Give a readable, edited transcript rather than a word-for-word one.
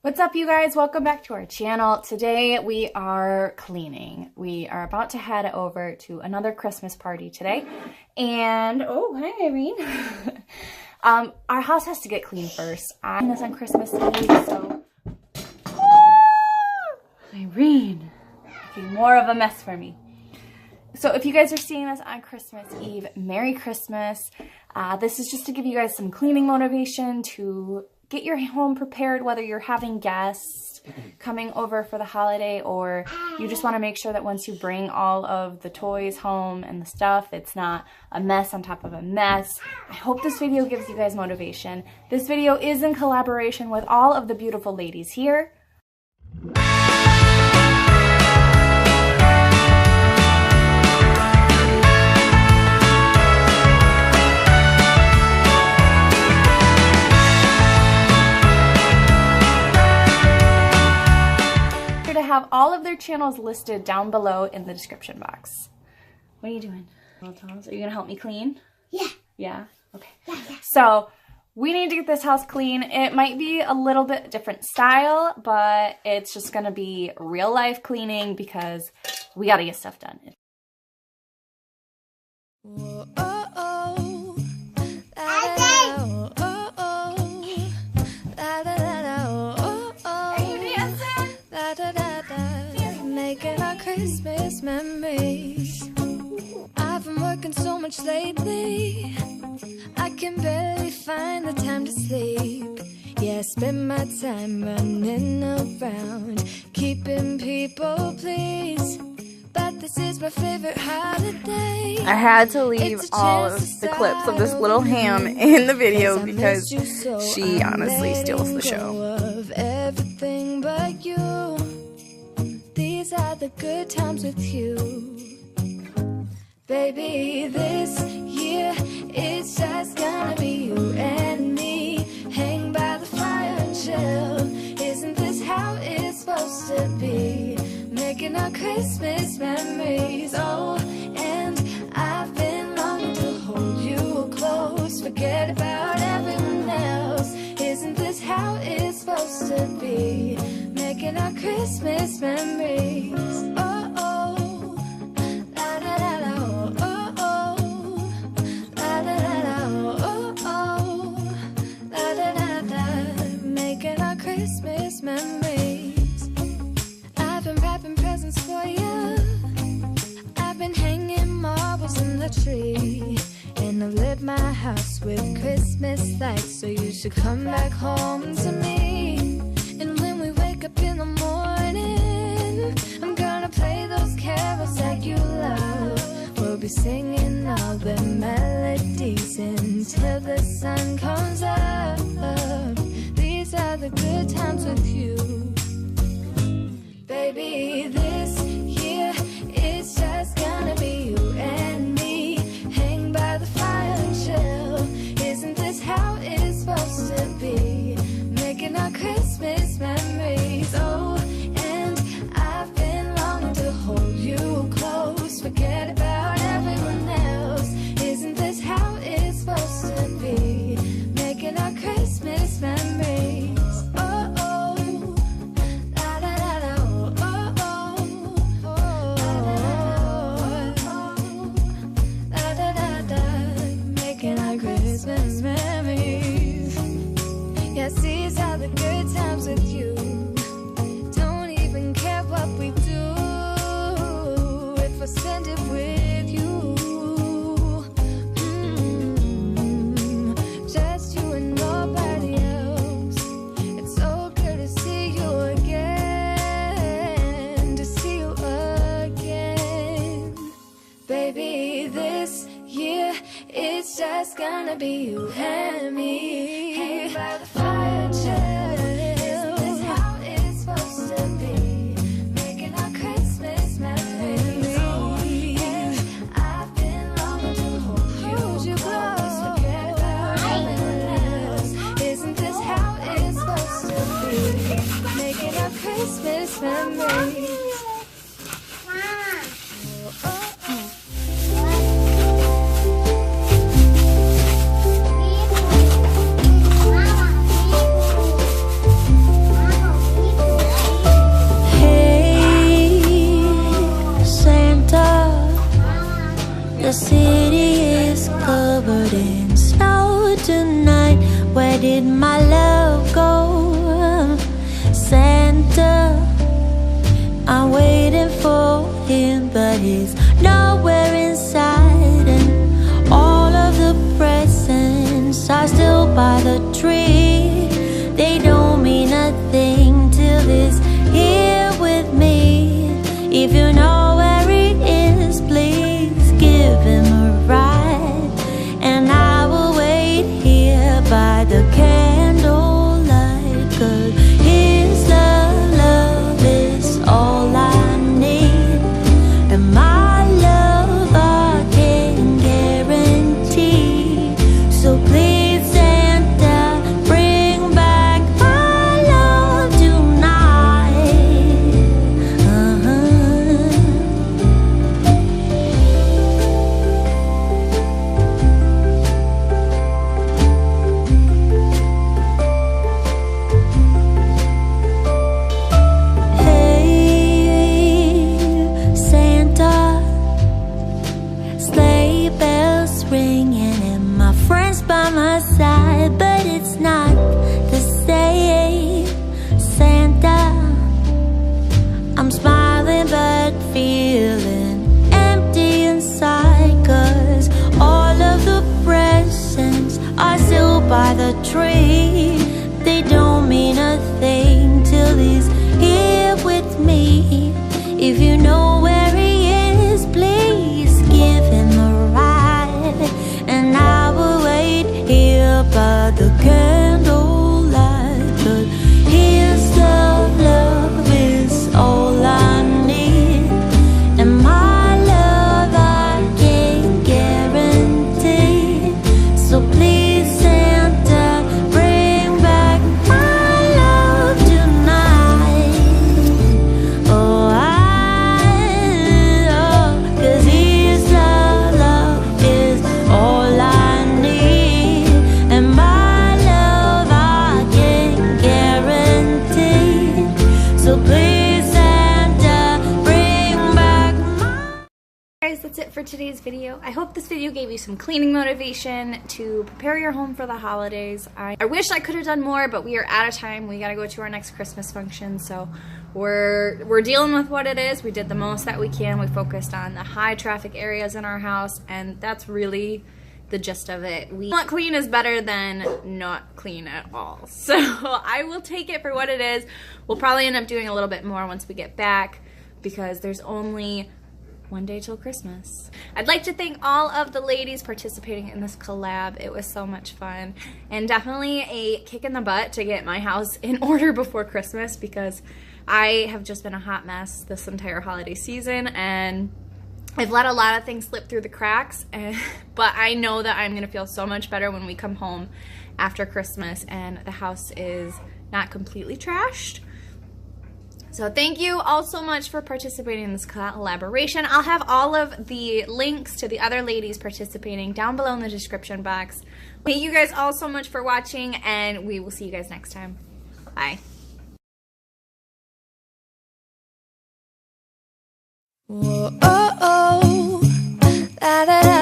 What's up, you guys? Welcome back to our channel. Today we are cleaning. We are about to head over to another Christmas party today. And, oh, hi, Irene. Our house has to get clean first. I'm doing this on Christmas Eve, so... Irene, making more of a mess for me. So if you guys are seeing this on Christmas Eve, Merry Christmas. This is just to give you guys some cleaning motivation to get your home prepared, whether you're having guests coming over for the holiday or you just want to make sure that once you bring all of the toys home and the stuff, it's not a mess on top of a mess. I hope this video gives you guys motivation. This video is in collaboration with all of the beautiful ladies here. Have all of their channels listed down below in the description box. What are you doing? Are you gonna help me clean? Yeah. Yeah? Okay. Yeah. So we need to get this house clean. It might be a little bit different style, but it's just gonna be real life cleaning because we gotta get stuff done. Whoa, making our Christmas memories. I've been working so much lately, I can barely find the time to sleep. Yeah, I spend my time running around, keeping people pleased. But this is my favorite holiday. I had to leave all of the clips of this little ham in the video because she honestly steals the show. Of everything but you. These are the good times with you. Baby, this year it's just gonna be you and me. Hang by the fire and chill. Isn't this how it's supposed to be? Making our Christmas memories. Oh, and I've been longing to hold you close. Forget about everyone else. Isn't this how it's supposed to be? Making our Christmas memories. Oh, oh, la da da da, oh, oh, la da da da, oh, oh, la da da da. Making our Christmas memories. I've been wrapping presents for you. I've been hanging marbles in the tree. And I've lit my house with Christmas lights. So you should come back home to me. And when we wake up in the morning, I'm gonna play those carols that you love. We'll be singing all the melodies until the sun comes up. These are the good times with you. Baby, this year it's just gonna be you and me. Hang by the fire and chill. Isn't this how it's supposed to be? Making our Christmas memories. Oh, and I've been longing to hold you close. Forget about everyone else. Isn't this how it's supposed to be? Making our Christmas memories. Oh, oh, la da da da, oh, oh, oh, la da da da. Making our Christmas memories. Yes, these are the good times with you. Don't even care what we do if I spend it with you. Just you and nobody else. It's so good to see you again. To see you again. Baby, this year it's just gonna be you and me. Hang by the fire, chill. Isn't this how it's supposed to be? Making our Christmas memories. And I've been longing to hold you close. Forget about everyone else. Isn't this how it's supposed to be? Making our Christmas memories. today's video. I hope this video gave you some cleaning motivation to prepare your home for the holidays. I wish I could have done more, but we are out of time. We gotta go to our next Christmas function, so we're dealing with what it is. We did the most that we can. We focused on the high traffic areas in our house, and that's really the gist of it. Not clean is better than not clean at all. So I will take it for what it is. We'll probably end up doing a little bit more once we get back because there's only one day till Christmas. I'd like to thank all of the ladies participating in this collab. It was so much fun and definitely a kick in the butt to get my house in order before Christmas because I have just been a hot mess this entire holiday season and I've let a lot of things slip through the cracks, but I know that I'm gonna feel so much better when we come home after Christmas and the house is not completely trashed. So thank you all so much for participating in this collaboration. I'll have all of the links to the other ladies participating down below in the description box. Thank you guys all so much for watching, and we will see you guys next time. Bye. Whoa, oh, oh, da, da, da.